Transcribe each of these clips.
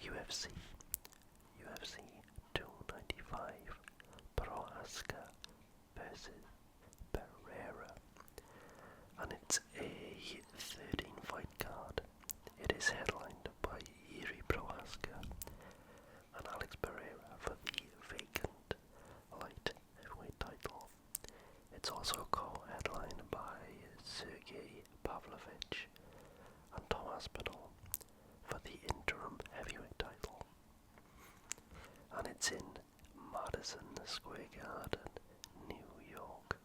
UFC 295, Prochazka versus Pereira, and it's a 13 fight card. It is headlined by Jiri Prochazka and Alex Pereira for the vacant light heavyweight title. It's also co-headlined by Sergei, Pavlovic and Aspinal for the interim heavyweight title. And it's in Madison Square Garden, New York.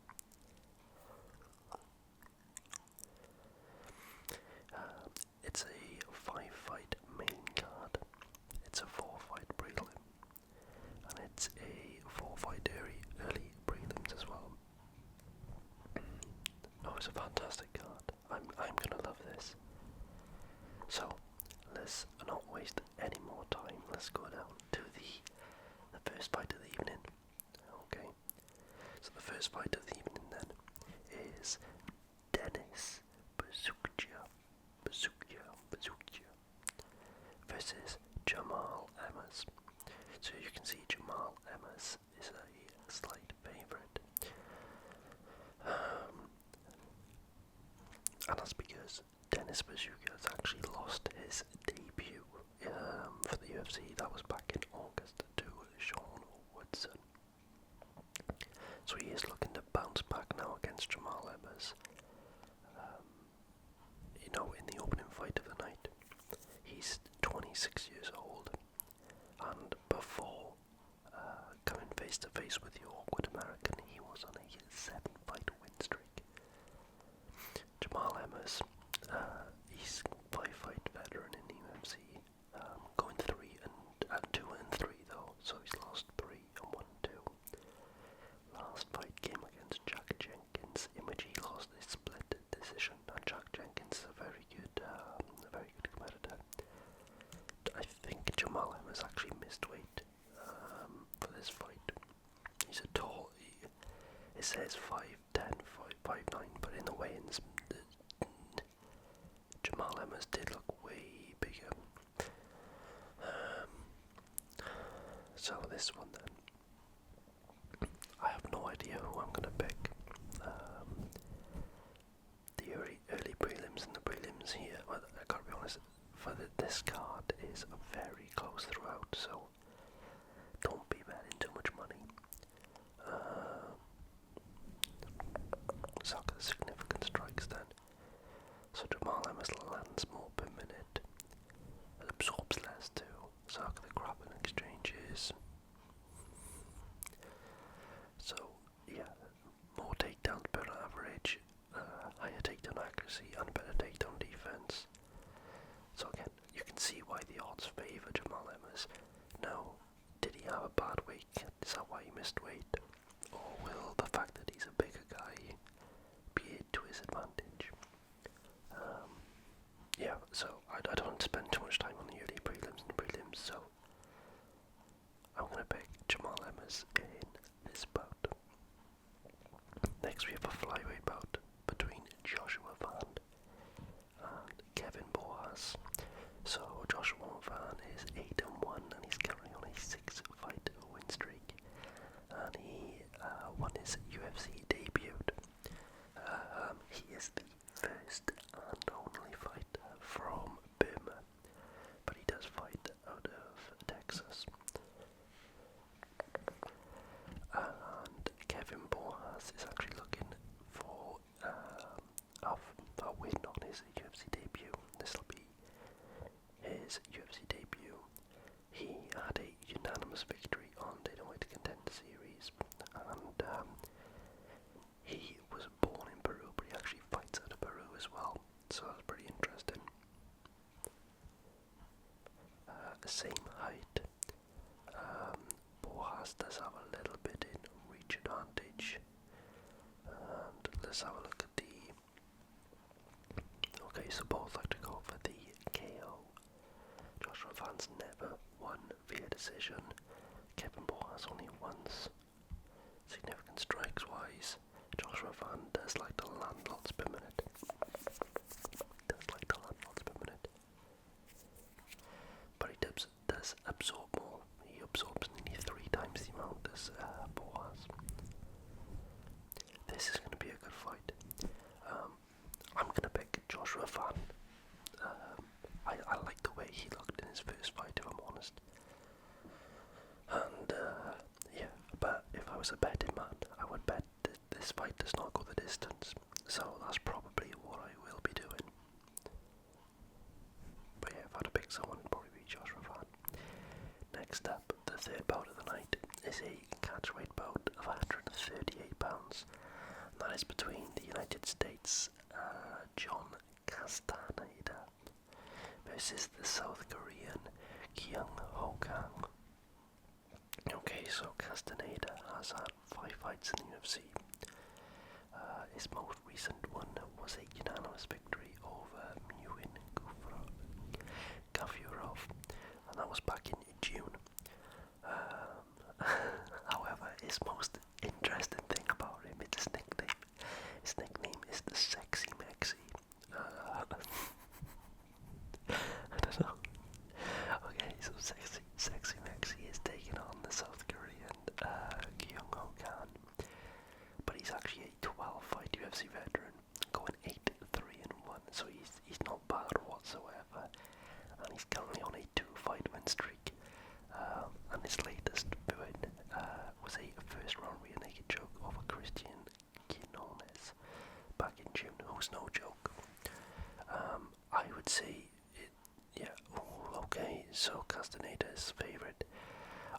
It's a 5-fight main card, it's a 4-fight prelim, and it's a 4-fight early prelims as well. Oh, it's a fantastic card. I'm gonna love this. So, let's not waste any more time. Let's go down to the first fight of the evening. Okay. So the first fight of the evening then is Dennis Bazookia versus Jamal Emers. So you can see Jamal Emers is a slight favourite. And that's because Dennis Bazookia has actually lost his debut for the UFC. That was back in August to Sean Woodson. So he is looking to bounce back now against Jamal Emers. In the opening fight of the night, he's 26 years old, and before coming face to face with the awkward American, he was on a 7-fight win streak. Jamal Emers, he's 5-fight veteran in the UFC, going 2-3 though, so he's lost 3 and 1-2. Last fight came against Jack Jenkins, in which he lost a split decision. And Jack Jenkins is a very good competitor. I think Jamal Emers actually missed weight for this fight. He's a tall. It says 5'10", 5'9", but in the weigh-ins, Jamal Emers did look way bigger. So this one then, I have no idea who I'm gonna pick. The early prelims and the prelims here, well, I gotta be honest, for this card is very close throughout, so don't be betting too much money. So look at the significant strikes then. So Jamal Emers lands more per minute, absorbs less too. So look at the grappling exchanges. So yeah, more takedowns per average, higher takedown accuracy and better takedown defense. So again, you can see why the odds favour Jamal Emers. Now, did he have a bad week? Is that why he missed weight? Or will the fact that he's a bigger guy be to his advantage? Yeah, so I don't spend too much time on the early prelims and prelims, so I'm going to pick Jamal Emers in this bout. Next we have a flyweight bout between Joshua Van and Kevin Boas. So Joshua Van is 8-1 and he's currently on a 6-fight win streak, and he won his UFC debut. He is the first and only fighter from Burma, but he does fight out of Texas. And Kevin Boas is actually looking for a win on his UFC debut. This will be his UFC debut. He had a unanimous victory on Dana White Contender Series, and he was born in Peru, but he actually fights out of Peru as well, so that's pretty interesting. The same height. Boas does have a little bit in reach advantage. And let's have a look at the... Okay, so both like to go for the KO. Joshua Van's never won via decision. Kevin Boas only once. Significant strikes wise, Joshua Van does like to land lots per minute. But he does does absorb more. He absorbs nearly 3 times the amount as Boaz. This is going to be a good fight. I'm going to pick Joshua Fan. I like the way he looked in his first fight, if I'm honest. And yeah, but if I was a betting man, I would bet that this fight does not go the distance. So that's probably what I will be doing. But yeah, if I had to pick someone, it'd probably be Joshua Fan. Next up, the third bout of the night is a catchweight bout of 138 pounds. And that is between the United States John Castaneda versus the South Korean Kyung Ho Kang. Okay, so Castaneda has had 5 fights in the UFC. His most recent one was a unanimous victory over Muin Gafurov, and that was back in June. However, his most interesting thing about him is his nickname. His nickname is the Sexy Mexi. I don't know. Okay, so Sexy Mexi is taking on the South Korean Kyung Ho Kang, but he's actually a 12-fight UFC veteran, going 8-3-1, so he's not bad whatsoever, and he's currently on a 2-fight win streak. And his latest win was a first-round rear naked choke over Christian Quinones back in June, who's no joke. I would say, okay, so Castaneda's favourite.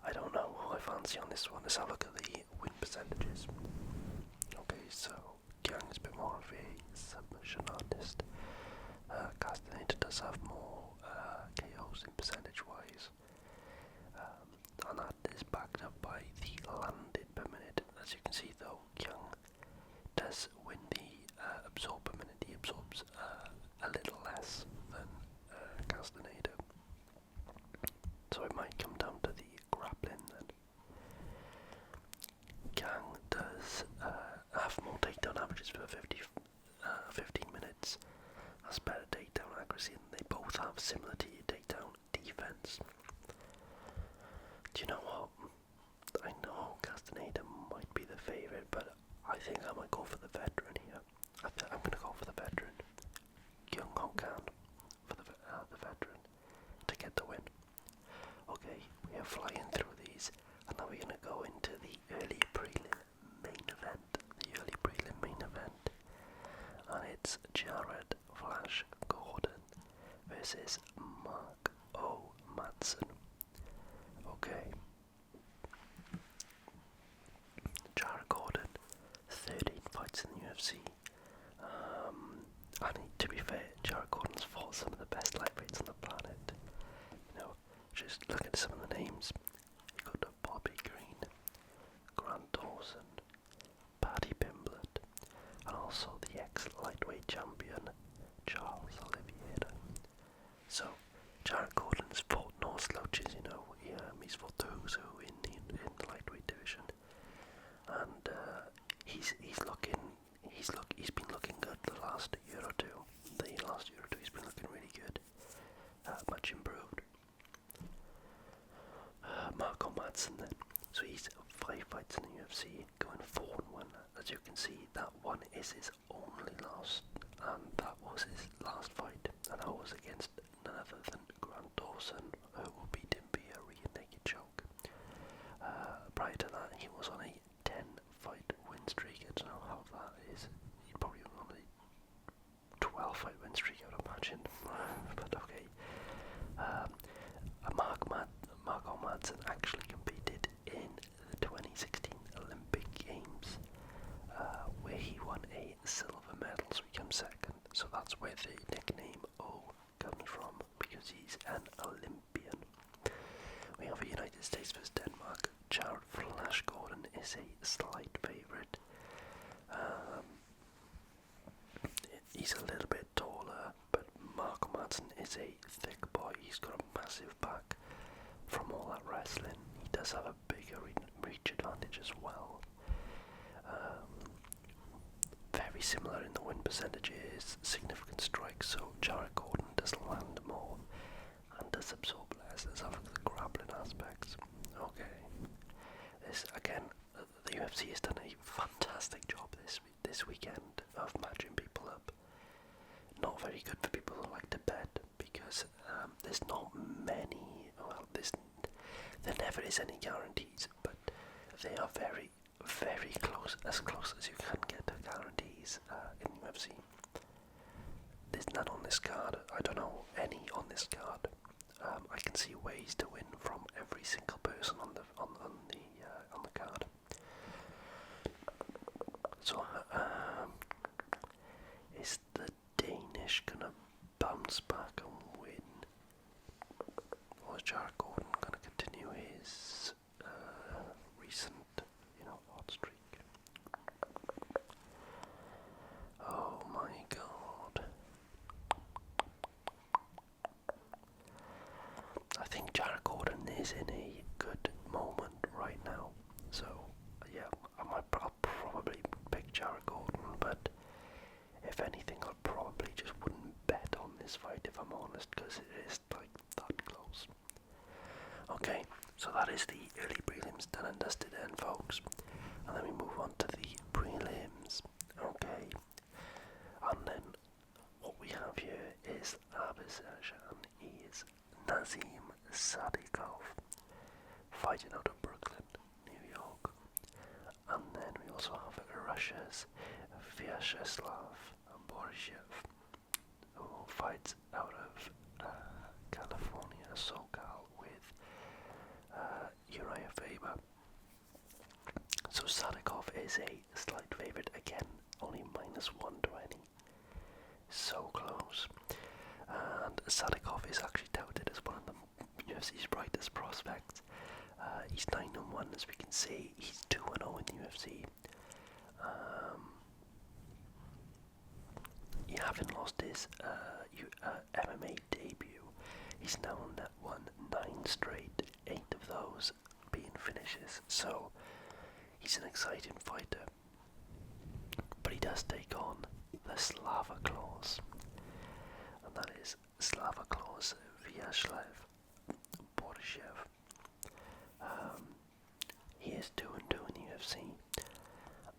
I don't know who I fancy on this one. Let's have a look at the win percentages. Okay, so Kyung is a bit more of a submission artist. Castaneda does have more KOs in percentage-wise. And that is backed up by the landed per minute. As you can see though, Kyung does win the absorb per minute. He absorbs a little less than Castaneda. So it might come down to the grappling then. Kyung does have more takedown averages for 15 minutes. Has better takedown accuracy, and they both have similar takedown defense. Do you know what? I know Castaneda might be the favourite, but I think I might go for the veteran here. I'm going to go for the veteran. Kyung Ho Kang for the veteran to get the win. Okay, we are flying through these, and now we're going to go into the early prelim main event. The early prelim main event. And it's Jared Flash Gordon versus Mark O. Matson. Okay. Jared Gordon, 13 fights in the UFC. And to be fair, Jared Gordon's fought some of the best lightweights on the planet. You know, just look at some of the names. You got Bobby Green, Grant Dawson, Paddy Pimblett, and also the ex-lightweight champion, Charles Oliveira. So, Jared Gordon's fought no slouches, you know. He's fought the who's who in the lightweight division, and he's been looking good the last year or two. The last year or two, he's been looking really good, much improved. Marco Matson then. So he's 5 fights in the UFC, going 4-1. As you can see, that one is his only loss, and that was his last fight, and that was against none other than Grant Dawson, who beat him via rear naked choke. Prior to that, he was on a 10-fight win streak. I don't know how that is. He'd probably on a 12-fight win streak, I would imagine. But okay. Marco Madsen actually competed in the 2016 Olympic Games, where he won a silver medal, so he came second. So that's where the nickname O comes from, because he's an Olympian. We have a United States vs Denmark. Jared Flash Gordon is a slight favourite. He's a little bit taller, but Marco Madsen is a thick boy. He's got a massive back from all that wrestling. He does have a bigger reach advantage as well. Very similar in the win percentages, significant strikes, so Jared Gordon does land more and does absorb less. Let's have a look at the There never is any guarantees, but they are very, very close as you can get to guarantees in UFC. There's none on this card. I don't know any on this card. I can see ways to win from every single person on the card. So, is the Danish gonna bounce back and win, or is Jiri Gordon gonna continue his recent, hot streak? Oh my god. I think Jiri Gordon is in a good moment right now. So, yeah, I'll probably pick Jiri Gordon, but if anything, I probably just wouldn't bet on this fight if I'm honest, because it is like that close. Okay, so that is the early prelims done and dusted then, folks. And then we move on to the prelims. Okay, and then what we have here is Asen. He is Nazim Sadikov, fighting out of Brooklyn, New York. And then we also have Russia's Vyacheslav Borishev, who fights out of California, SoCal, with Uriah Faber. So Sadikov is a slight favourite again, only -120. So close. And Sadikov is actually touted as one of the UFC's brightest prospects. He's 9-1, as we can see. He's 2-0 in the UFC. Having lost his MMA debut, he's now won 9 straight, 8 of those being finishes. So he's an exciting fighter. But he does take on the Slava Claus, and that is Slava Claus Vyacheslav Borishev. He is 2-2 in the UFC,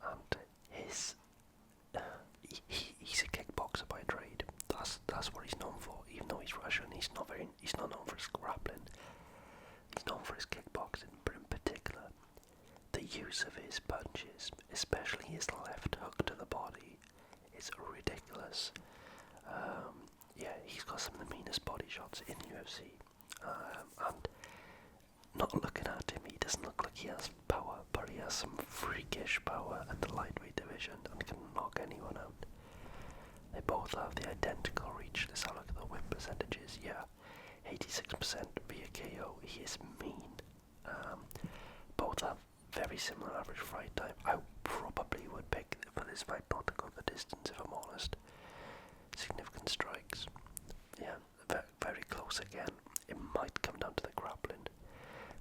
and his he's a kickboxer by trade. That's what he's known for. Even though he's Russian, he's not known for his grappling. He's known for his kickboxing, but in particular, the use of his punches, especially his left hook to the body, is ridiculous. He's got some of the meanest body shots in UFC. And not looking at him, he doesn't look like he has power, but he has some freakish power at the lightweight division and can knock anyone out. They both have the identical reach. Let's have a look at the win percentages. 86% via KO. He is mean. Both have very similar average fight time. I probably would pick for this fight not to go the distance, if I'm honest. Significant strikes. Very close again. It might come down to the grappling,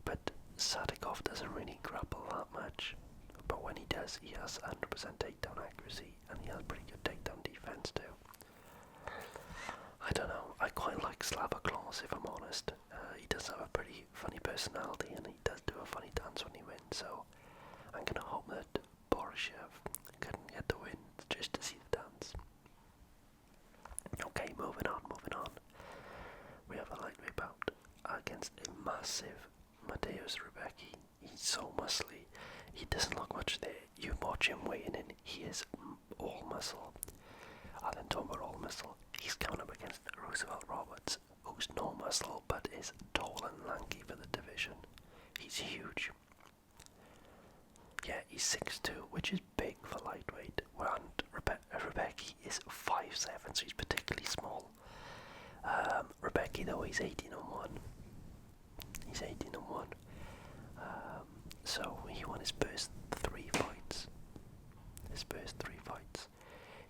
but Sadikov doesn't really grapple that much. But when he does, he has 100% takedown accuracy, and he has pretty good takedown defense too. I don't know, I quite like Slava Claus, if I'm honest. He does have a pretty funny personality, and he does do a funny dance when he wins, so I'm going to hope that Borishev couldn't get the win just to see the dance. Okay, moving on. We have a lightweight bout against a massive Mateusz Rebecky. He's so muscly. He doesn't look much there. You watch him weighing in, he is all muscle. And then talking about all muscle, he's coming up against Roosevelt Roberts, who's no muscle but is tall and lanky for the division. He's huge. He's 6'2", which is big for lightweight. And Rebecky is 5'7", so he's particularly small. Rebecky, though, he's 18-1. So he won his first 3 fights.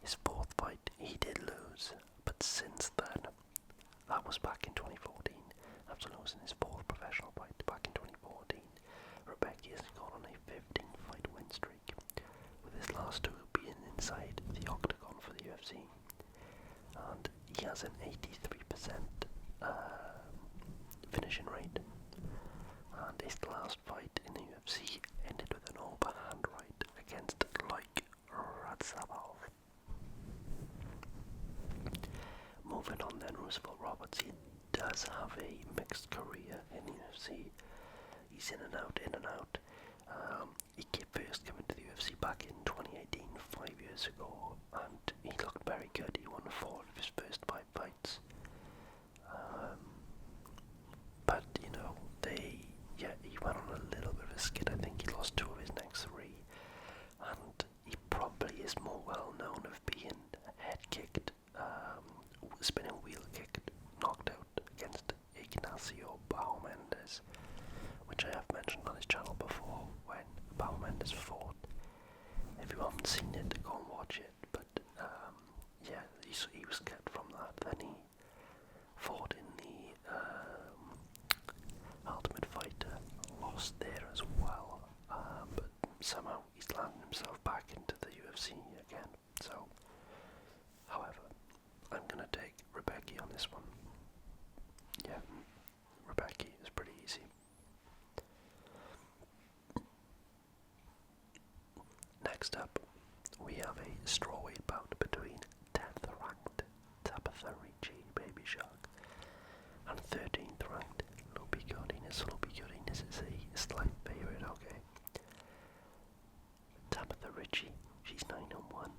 His 4th fight, he did lose. But since then, that was back in 2014. After losing his 4th professional fight back in 2014, Rebecky has gone on a 15-fight win streak, with his last 2 being inside the octagon for the UFC. And he has an 83% finishing rate. And his last fight in the UFC ended with an overhand right against Radzabov. Moving on then, Roosevelt Roberts, he does have a mixed career in the UFC. he's in and out, in and out. He first came into the UFC back in 2018, 5 years ago, and he looked very good. He won 4 of his first 5 fights. But you know, he went on a little bit of a skid. I think he lost 2 of his next 3, and he probably is more well known of being head kicked, spinning wheel kicked, knocked out against Ignacio Mendes, which I have mentioned on his channel before when Mendes fought. If you haven't seen it, go and watch it. But yeah, he was kept from that. Then he fought in the Ultimate Fighter, lost there as well, but somehow he's landed himself back into the UFC again. So, however, I'm gonna take Rebecky on this one. Yeah, Rebecky is pretty easy. Next up, we have a strawweight bout between 10th ranked Tabatha Ricci, Baby Shark, and 13th ranked Lopes. Lopes is a slight favourite, okay. Tabatha Ricci, she's 9-1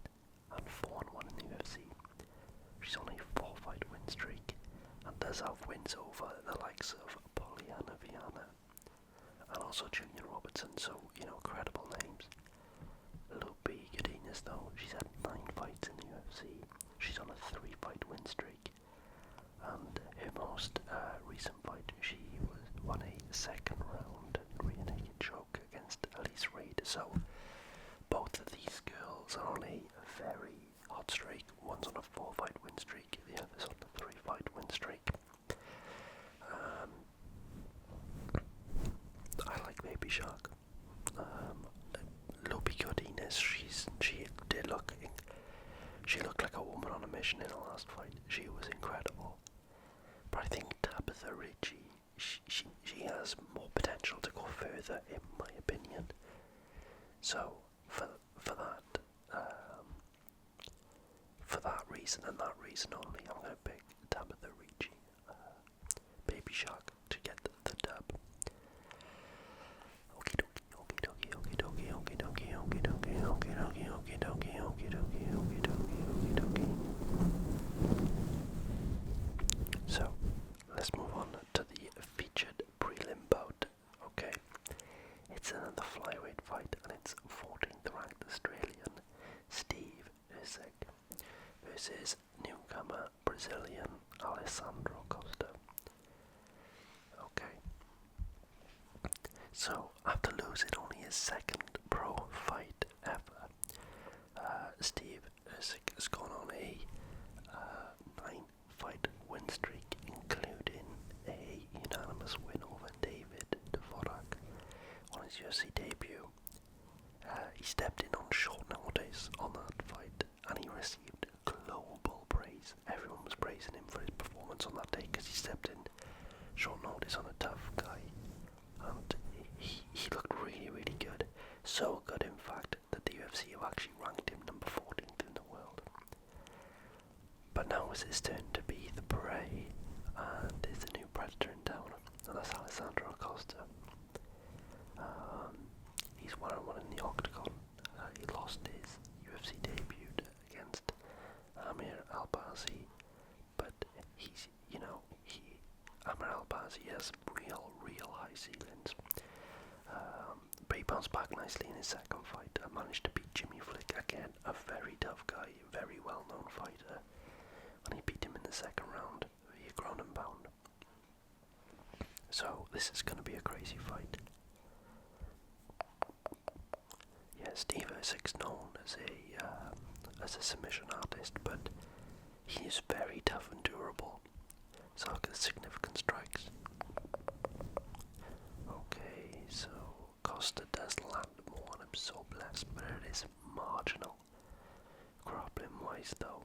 and 4-1 in the UFC. She's on a 4-fight win streak and does have wins over the likes of Polyana Viana and also Junior Robertson, so, you know, credible names. Lopes Godinez, though, she's had 9 fights in the UFC. She's on a 3-fight win streak, and her most recent fight, she won a second round rear naked choke against Elise Reid. So both of these girls are on a very hot streak. One's on a 4-fight win streak, the other's on a 3-fight win streak. I like Baby Shark. Lopes Godinez, she looked like a woman on a mission in her last fight. She was incredible. But I think Tabatha Ricci, she has more potential to go further, in my opinion. So for that reason and that reason only, I'm going to pick Tabatha Ricci, Baby Shark, to get the dub. Okie dokie, okie dokie, okie dokie, okie dokie, okie dokie, okie dokie, okie dokie, okie dokie, okie dokie. So let's move on to the featured prelim bout. Okay, it's another flyweight fight, and it's 14th ranked Australian Steve Usyk versus newcomer Brazilian Alessandro Costa. Okay, so after losing only his second pro fight ever, Steve Usyk has gone on a 9-fight win streak, including a unanimous win over David Dvorak on his UFC debut. He stepped in on short notice on that fight, and he received global praise. Everyone was praising him for his performance on that day because he stepped in short notice on a tough guy, and he looked really, really good. So good, in fact, that the UFC have actually ranked him number 14th in the world. But now it's his turn to be the prey, and there's a new predator in town, and that's Alessandro Costa. He's 1-1 in the octagon. He lost his UFC debut against Amir Albazi, but he's, Amir Albazi has real high ceilings. But he bounced back nicely in his second fight and managed to beat Jimmy Flick, again, a very tough guy, very well-known fighter, and he beat him in the second round via ground and pound. So this is going to be a crazy fight. Yeah, Steve Usyk's known as a submission artist, but he is very tough and durable. So look at the significant strikes. Okay, so Costa does land more, and I'm so blessed, but it is marginal. Grappling wise though.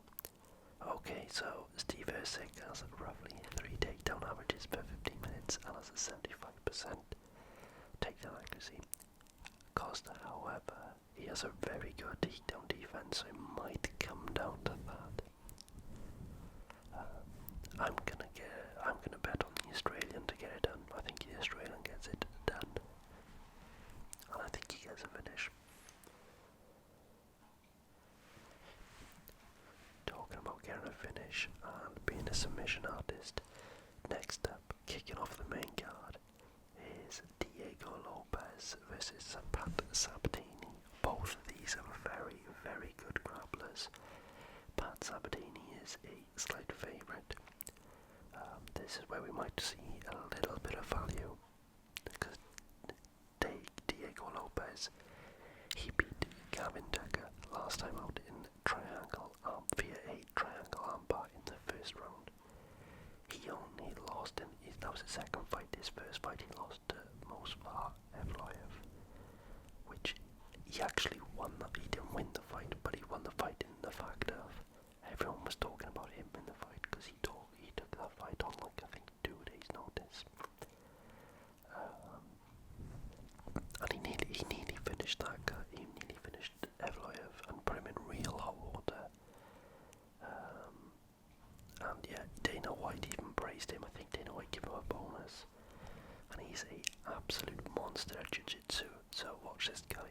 Okay, so Steve Usyk has roughly 3 takedown averages per 15 minutes and has a 75% takedown accuracy. Costa, however, he has a very good takedown defense, so it might come down to that. I'm gonna bet on the Australian to get it done. I think the Australian gets it done. Lopez versus Pat Sabatini. Both of these are very, very good grapplers. Pat Sabatini is a slight favourite. This is where we might see a little bit of value, because Diego Lopez, he beat Gavin Decker last time out in triangle via a triangle armbar in the first round. He only lost that was his second fight. His first fight he lost to Pavlov, which he actually won. He didn't win the fight, but he won the fight in the fact of everyone was talking about him in the fight, because he took that fight on like I think 2 days notice. And he nearly finished that guy. He nearly finished Pavlov and put him in real hot water. And yeah, Dana White even praised him. I think Dana White gave him a bonus. And he's an absolute monster at jiu-jitsu, so watch this guy.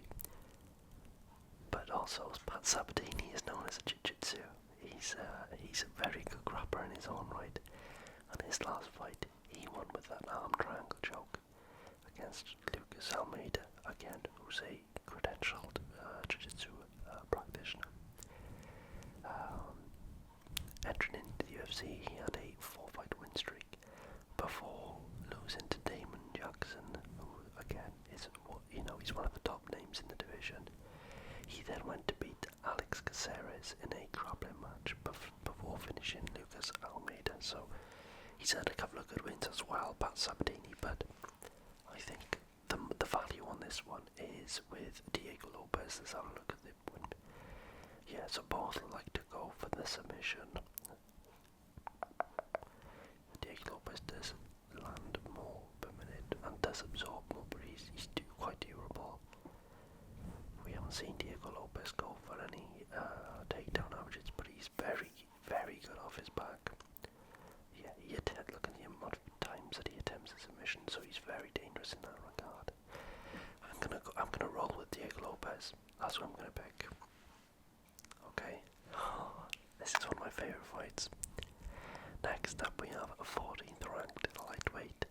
But also, Pat Sabatini is known as a jiu-jitsu. He's a very good grappler in his own right. And his last fight, he won with that arm triangle choke against Lucas Almeida, again, who's a credentialed jiu-jitsu practitioner. Entering into the UFC, he had a 4-fight win streak before losing to Damon Jackson, who again is, he's one of the top names in the division. He then went to beat Alex Caceres in a grappling match before finishing Lucas Almeida. So he's had a couple of good wins as well, Pat Sabatini, but I think the value on this one is with Diego Lopez. Let's have a look at the win. Yeah, so both like to go for the submission. Diego Lopez does land more per minute and does absorb more, but he's quite durable. We haven't seen Diego Lopez go for any takedown averages, but he's very, very good off his back. Yeah, look at the amount of times that he attempts a submission, so he's very dangerous in that regard. I'm gonna roll with Diego Lopez. That's what I'm gonna pick. Okay. This is one of my favourite fights. Next up we have a 14th ranked lightweight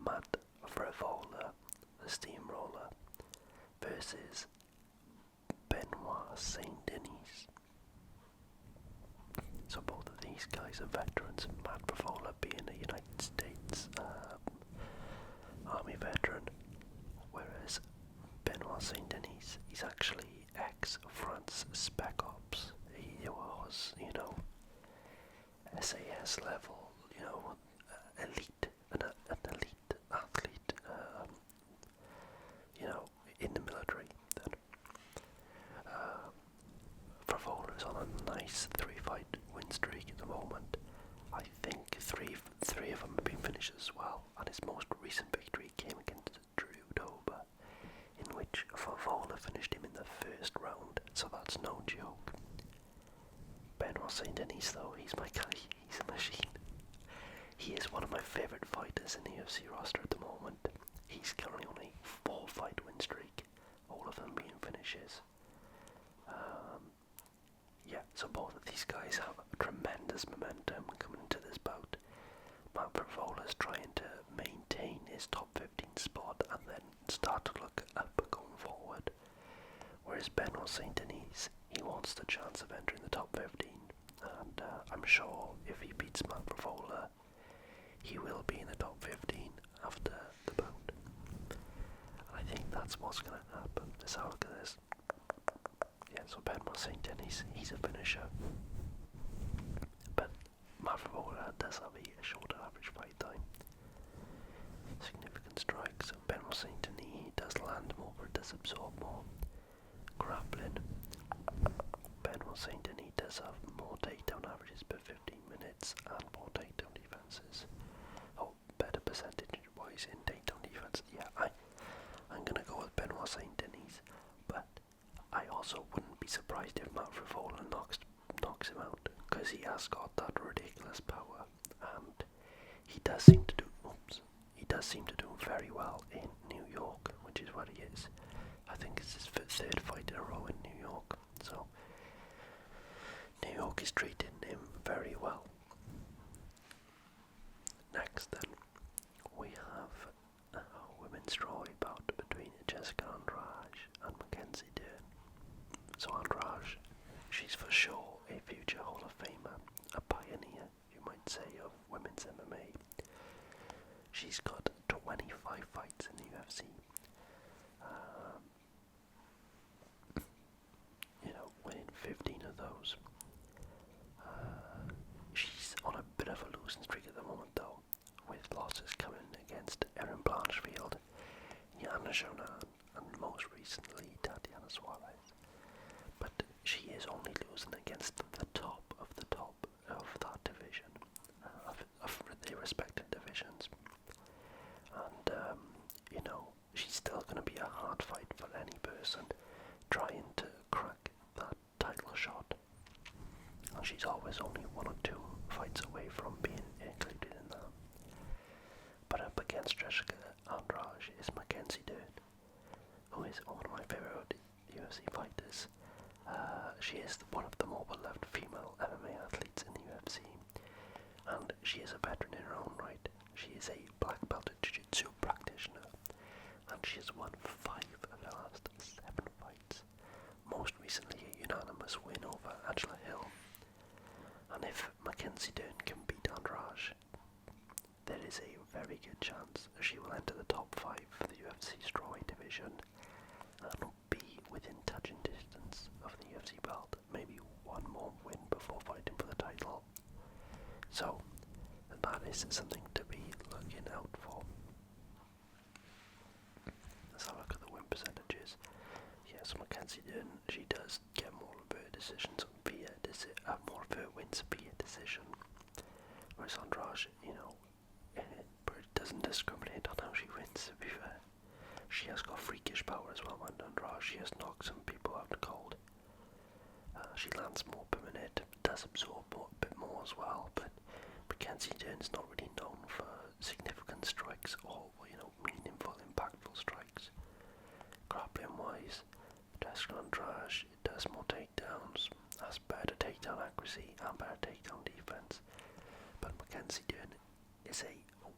Matt Frivola, the steamroller, versus Benoit Saint-Dennis. So both of these guys are veterans, Matt Frivola being a United States Army veteran, whereas Benoit Saint-Denis, he's actually ex-France Spec Ops. He was, SAS level, elite, an elite athlete, in the military. Then Frivola is on a nice 3-fight win streak at the moment. I think three of them have been finished as well, and his most recent victory came against Drew Dober, in which Frivola finished him in the first round, so that's no joke. Benoit Saint-Denis though, he's my guy, he's a machine. He is one of my favourite fighters in the UFC roster at the moment. He's currently on a 4-fight win streak, all of them being finishes. So both of these guys have tremendous momentum coming into this bout. Matt Frivola's trying to maintain his top 15 spot and then start to look up going forward. Whereas Benoit Saint-Denis, he wants the chance of entering the top 15, and I'm sure if he beats Matt Frivola, he will be in the top 15 after the bout. And I think that's what's going to happen. Let's have a look at this. Yeah, so Benoit Saint-Denis, he's a finisher. But Matt Frivola does have a shorter average fight time. Significant strikes. Benoit Saint-Denis does land more, but does absorb more. Grappling. Benoit Saint-Denis does have more takedown averages per 15 minutes and more takedown defenses. Oh, better percentage wise in takedown defense. Yeah, I'm gonna go with Benoit Saint-Denis, but I also wouldn't be surprised if Matt Frivola knocks him out, because he has got that ridiculous power, and he does seem to do very well in New York, which is what he is. I think it's his 3rd fight in a row in New York, so New York is treating him very well. Next then, we have a women's strawweight bout Shonan, and most recently Tatiana Suarez. But she is only losing against the top of that division, of their respective divisions. And, she's still going to be a hard fight for any person trying to crack that title shot. And she's always only 1 or 2 fights away from being included in that. But up against Jessica Andr is Mackenzie Dern, who is one of my favourite UFC fighters. She is one of the more beloved female MMA athletes in the UFC, and she is a veteran in her own right. She is a black belt jiu-jitsu practitioner, and she has won 5 of her last 7 fights, most recently a unanimous win over Angela Hill. And if Mackenzie Dern can beat Andrade, there is a very good chance she will enter the top 5 for the UFC strawweight division and be within touching distance of the UFC belt, maybe one more win before fighting for the title. So that is something to be looking out for. Let's have a look at the win percentages. Yes, Mackenzie Dern, she does get more of her decisions via more of her wins via decision. Whereas Andrade, doesn't discriminate on how she wins, to be fair. She has got freakish power as well, man. Andrade, she has knocked some people out cold. She lands more per minute, does absorb a bit more as well, but Mackenzie Dern's not really known for significant strikes or, meaningful, impactful strikes. Grappling wise, Jessica Andrade does more takedowns, has better takedown accuracy and better takedown defense. But Mackenzie Dern is a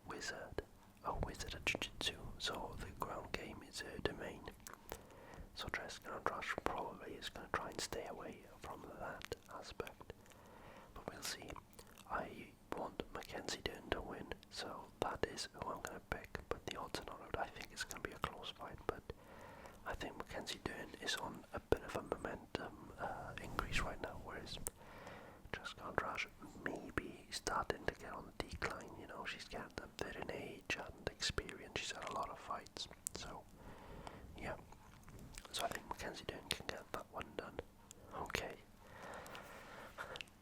wizard at jiu-jitsu, so the ground game is her domain. So Jessica Andrade probably is going to try and stay away from that aspect. But we'll see. I want Mackenzie Dern to win, so that is who I'm going to pick. But the odds are not out. I think it's going to be a close fight, but I think Mackenzie Dern is on a bit of a momentum increase right now, whereas Jessica Andrade may be starting to get on the decline. She's getting up there in age and experience. She's had a lot of fights, so yeah. So I think Mackenzie Dern can get that one done. Okay.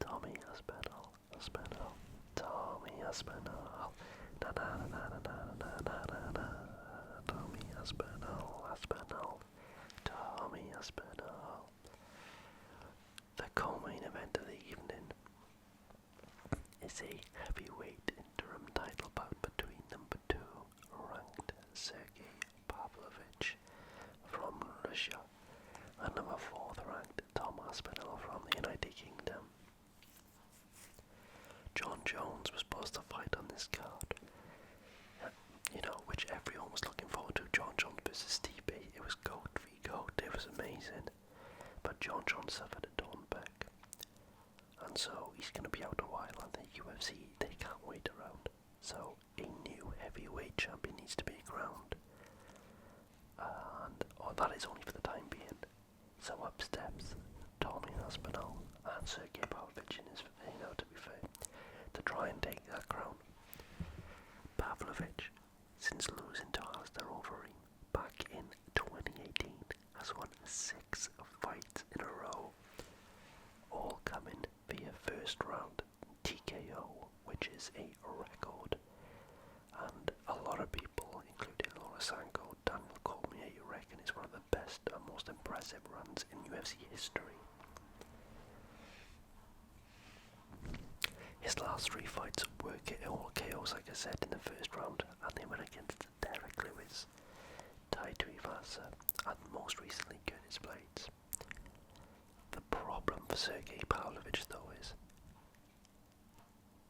Tommy Aspinal. Tommy Aspinal. Na na na na na na na na na. Tommy Aspinal. Tommy Aspinal. The co-main event of the evening is a heavyweight interim title bout between number 2 ranked Sergei Pavlovic from Russia and number 4 ranked Tom Aspinal from the United Kingdom. John Jones was supposed to fight on this card, which everyone was looking forward to. John Jones versus Stipe. It was GOAT v GOAT. It was amazing. But John Jones suffered a torn pec, and so he's going to be out a while, and the UFC, they can't wait around. So a new heavyweight champion needs to be crowned, and that is only for the time being. So up steps Tommy Aspinal and Sergei Pavlovic in his, to be fair, to try and take that crown. Pavlovic, since losing to Alistair Overeem back in 2018, has won 6 fights in a row, all coming via first round TKO, which is a record. And a lot of people, including Laura Sanko, Daniel Cormier, reckon it's one of the best and most impressive runs in UFC history. His last 3 fights were all KOs, like I said, in the first round, and they went against Derek Lewis, Tai Tuivasa, and most recently Curtis Blades. The problem for Sergei Pavlovic, though, is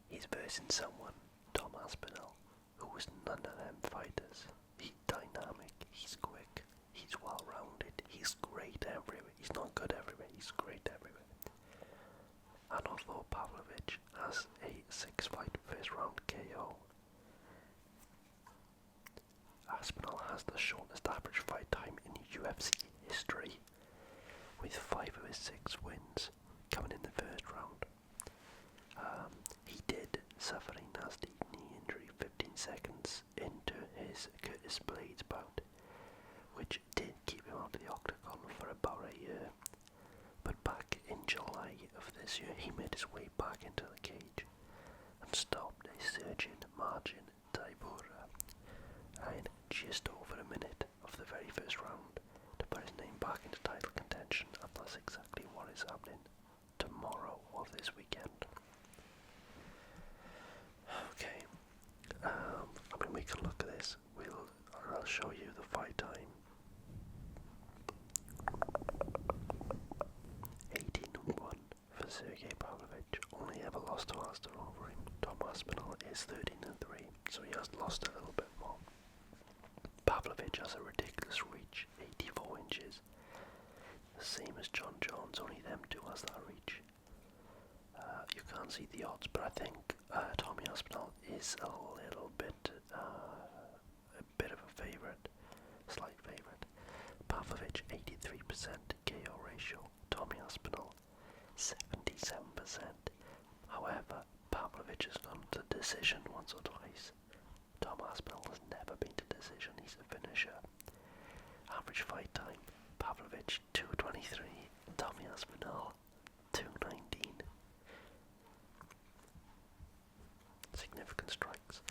he's versing someone, Tom Aspinall, who was none of them fighters. He's dynamic, he's quick, he's well-rounded, he's great everywhere. He's not good everywhere, he's great everywhere. And although Pavlovic has a 6-fight first-round KO, Aspinall has the shortest average fight time in UFC history, with 5 of his 6 wins coming in the first round. He did suffer a nasty knee injury 15 seconds into his Curtis Blades bout, which did keep him out of the octagon for about a year. But back in July of this year, he made his way back into the cage and stopped a surging Marcin Tybura in just over a minute of the very first round to put his name back into title contention, and that's exactly what is happening tomorrow or this weekend. Okay, we can look at this. I'll show you the fight time. 18-1 for Sergei Pavlovic. Only ever lost to Andr over him. Tom Aspinal is 13-3, so he has lost a little bit more. Pavlovic has a ridiculous reach, 84 inches. The same as John Jones, only them two has that reach. You can't see the odds, but I think Tommy Aspinal is a little bit, of a favourite, slight favourite. Pavlovic 83% KO ratio, Tommy Aspinal 77%. However, Pavlovic has gone to decision once or twice. Tom Aspinal has never been to decision, he's a finisher. Average fight time, Pavlovic 2:23, Tommy Aspinal 2:19. Significant strikes.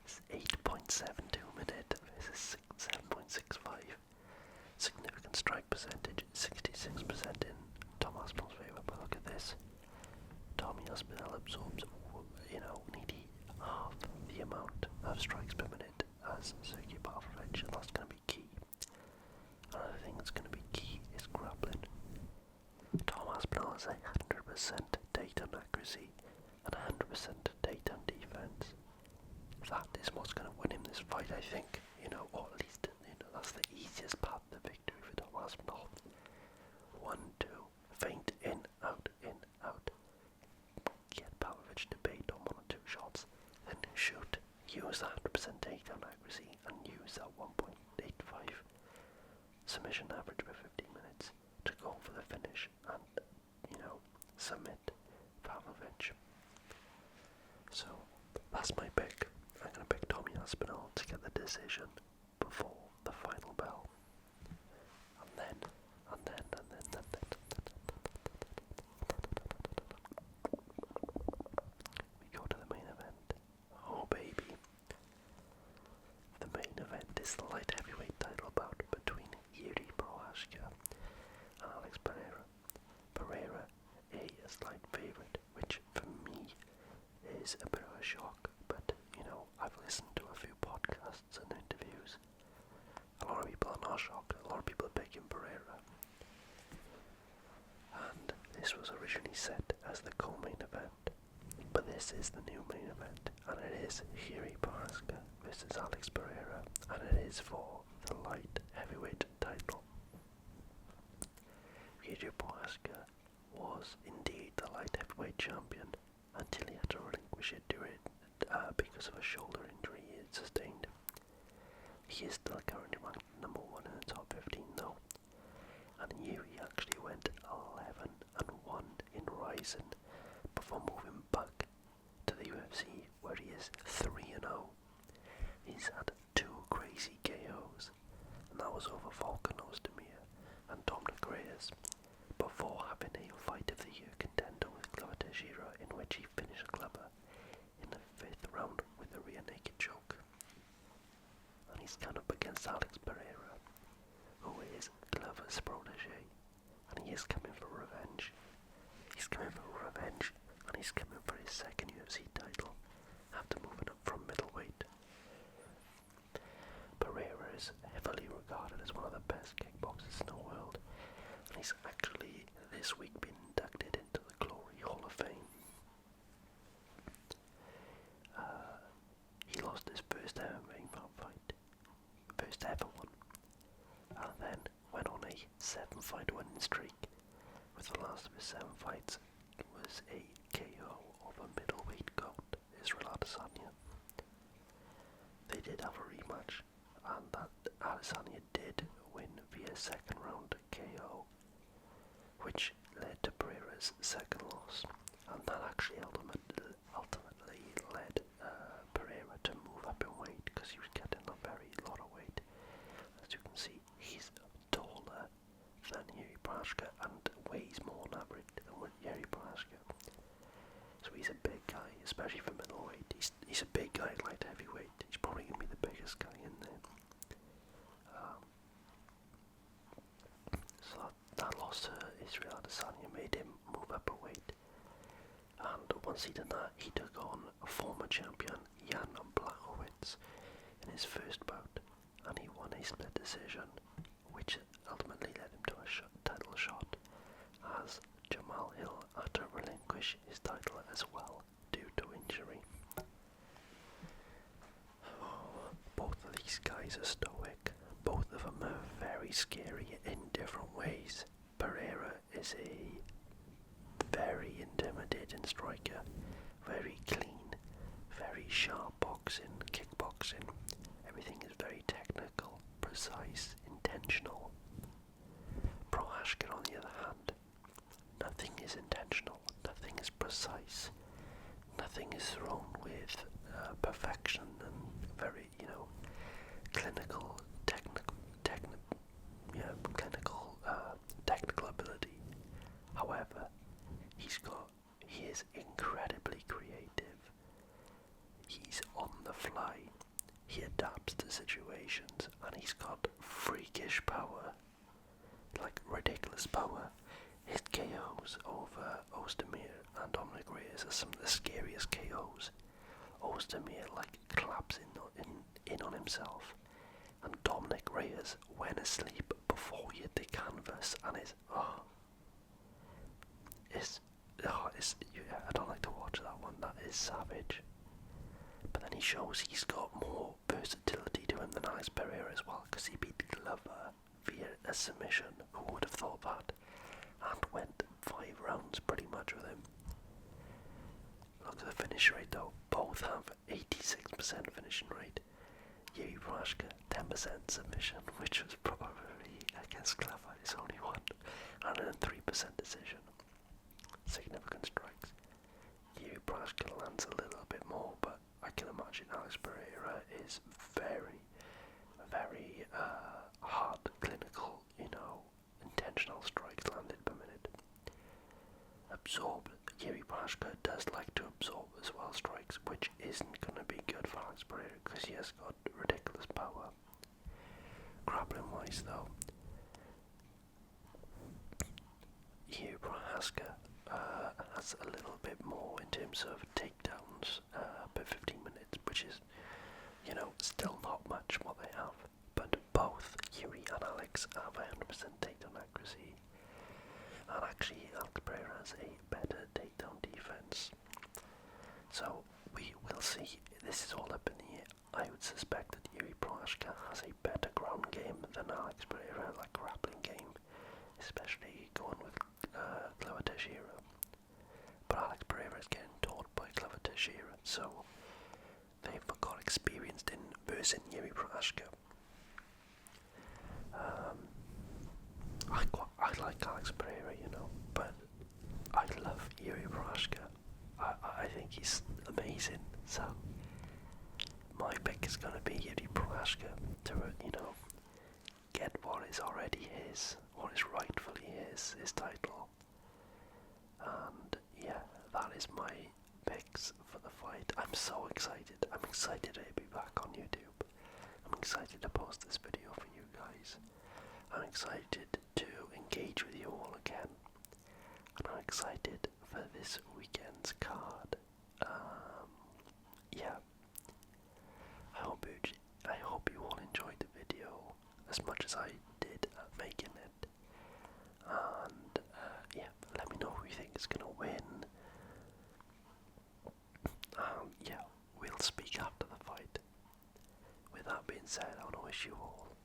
It's 8.72 minute versus 7.65. Significant strike percentage 66% in Tom Aspinal's favour. But look at this. Tommy Aspinal absorbs, nearly half the amount of strikes per minute as Sergei Pavlovic, and that's going to be key. Another thing that's going to be key is grappling. Tom Aspinal has 100% takedown accuracy and 100% takedown defense. That is what's going to win him this fight, I think. Or at least, that's the easiest path to victory for Tom Aspinal. 1-2, feint, in, out, get Pavlovic to bait on 1 or 2 shots, then shoot, use that 100% takedown accuracy, and use that 1.85 submission average per 15 minutes to go for the finish and, submit Pavlovic. So, that's my pick. I'm going to pick Tommy Aspinal to get the decision before the final bell. And then we go to the main event. Oh baby. The main event is the light heavyweight title bout between Jiri Prochazka and Alex Pereira. Pereira, a slight favourite, which for me is a bit of a shock, but I've listened to a few podcasts and interviews. A lot of people are not shocked, a lot of people are picking Pereira. And this was originally set as the co-main event, but this is the new main event, and it is Jiri Prochazka versus Alex Pereira, and it is for the light heavyweight title. Jiri Prochazka was indeed the light heavyweight champion until he had to relinquish it because of a shoulder injury he had sustained. He is still currently ranked number 1 in the top 15 though, and Jiri actually went 11-1 in Rising before moving back to the UFC where he is 3-0. He's had 2 crazy KOs, and that was over Volkanov's Demir and Dominic Reyes, before having a Fight of the Year contender with Glover Teixeira, in which he finished Glover in the 5th round with a rear naked choke. And he's gone up against Alex Pereira, who is Glover's protege, and he is coming for revenge. He's coming for revenge, and he's coming for his second UFC title after moving up from middleweight. Pereira is heavily regarded as one of the best kickboxers in the world, and he's actually this week been inducted into the Glory Hall of Fame. He lost his first ever fight, first ever one, and then went on a 7-fight winning streak, with the last of his 7 fights was a KO of a middleweight goat, Israel Adesanya. They did have a rematch, and that Adesanya did win via second round KO, which led to Pereira's second loss, and that actually ultimately led Pereira to move up in weight because he was getting a very lot of weight. As you can see, upperweight. And once he did that, he took on former champion Jan Blachowicz in his first bout, and he won a split decision, which ultimately led him to a title shot, as Jamal Hill had to relinquish his title as well due to injury. Both of these guys are stoic. Both of them are very scary in different ways. Pereira is a very intimidating striker, very clean, very sharp boxing, kickboxing. Everything is very technical, precise, intentional. Prochazka, on the other hand, nothing is intentional, nothing is precise, nothing is thrown with perfection and very, clinical, technical ability. However, he is incredibly creative. He's on the fly. He adapts to situations, and he's got freakish power, like ridiculous power. His KOs over Ozdemir and Dominic Reyes are some of the scariest KOs. Ozdemir collapsed in on himself, and Dominic Reyes went asleep before he hit the canvas, and I don't like to watch that one. That is savage. But then he shows he's got more versatility to him than Alex Pereira as well, because he beat Glover via a submission. Who would have thought that? And went 5 rounds pretty much with him. Look at the finish rate though. Both have 86% finishing rate. Jiri Prochazka 10% submission, which was probably against Glover, his only one, and then 3% decision. Significant strikes. Jiri Prochazka lands a little bit more, but I can imagine Alex Pereira is very, very hard, clinical, intentional strikes landed per minute. Absorb. Jiri Prochazka does like to absorb as well strikes, which isn't going to be good for Alex Pereira because he has got ridiculous power. Grappling wise though, Jiri Prochazka has a little bit more in terms of takedowns per 15 minutes, which is, still not much what they have. But both Jiri and Alex have 100% takedown accuracy. And actually, Alex Pereira has a better takedown defense. So we will see. This is all up in the air. I would suspect that Jiri Prochazka has a better ground game than Alex Pereira, like grappling game, especially going with Glover Teixeira. But Alex Pereira is getting taught by Glover Teixeira, so they've got experienced in versing Jiri Prochazka. I like Alex Pereira, but I love Jiri Prochazka. I think he's amazing, so my pick is going to be Jiri Prochazka to, get what is already his, what is rightfully his title. And yeah, that is my picks for the fight. I'm so excited. I'm excited to be back on YouTube. I'm excited to post this video for you guys. I'm excited to engage with you all again. And I'm excited for this weekend's card. Yeah. I hope you all enjoyed the video as much as I did at making it. And yeah, let me know who you think is gonna win. Yeah, we'll speak after the fight. With that being said, I want to wish you all